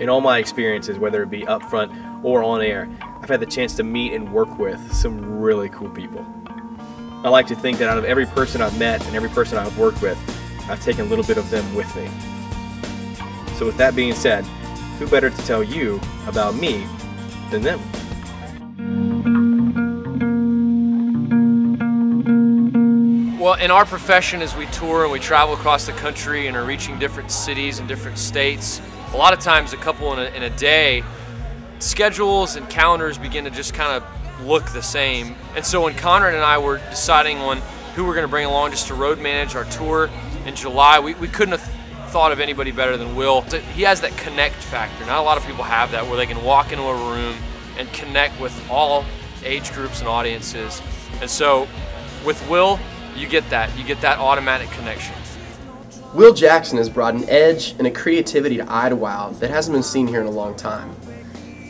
In all my experiences, whether it be up front or on air, I've had the chance to meet and work with some really cool people. I like to think that out of every person I've met and every person I've worked with, I've taken a little bit of them with me. So with that being said, who better to tell you about me than them? Well, in our profession, as we tour and we travel across the country and are reaching different cities and different states, a lot of times a couple in a day, schedules and calendars begin to just kind of look the same. And so when Conrad and I were deciding on who we're going to bring along just to road manage our tour in July, we couldn't have thought of anybody better than Will. He has that connect factor. Not a lot of people have that, where they can walk into a room and connect with all age groups and audiences. And so with Will, you get that automatic connection. Will Jackson has brought an edge and a creativity to Idlewild that hasn't been seen here in a long time.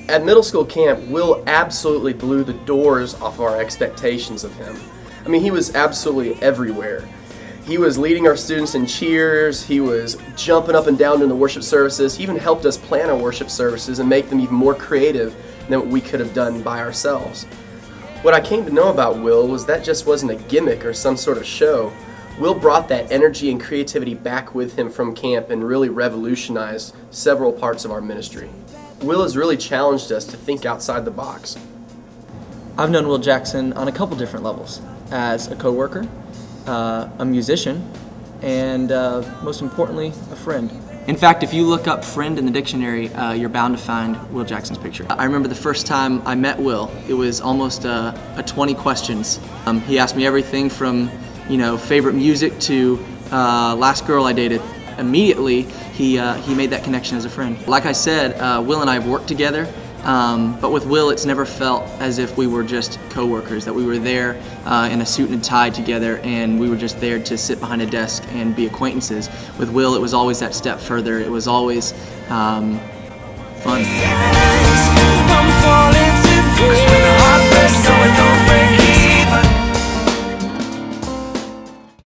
At middle school camp, Will absolutely blew the doors off of our expectations of him. I mean, he was absolutely everywhere. He was leading our students in cheers, he was jumping up and down during the worship services, he even helped us plan our worship services and make them even more creative than what we could have done by ourselves. What I came to know about Will was that just wasn't a gimmick or some sort of show. Will brought that energy and creativity back with him from camp and really revolutionized several parts of our ministry. Will has really challenged us to think outside the box. I've known Will Jackson on a couple different levels, as a coworker, a musician, and most importantly, a friend. In fact, if you look up friend in the dictionary, you're bound to find Will Jackson's picture. I remember the first time I met Will, it was almost a 20 questions. He asked me everything from, favorite music to last girl I dated. Immediately, he made that connection as a friend. Like I said, Will and I have worked together, but with Will, it's never felt as if we were just co-workers, that we were there in a suit and a tie together and we were just there to sit behind a desk and be acquaintances. With Will, it was always that step further. It was always fun.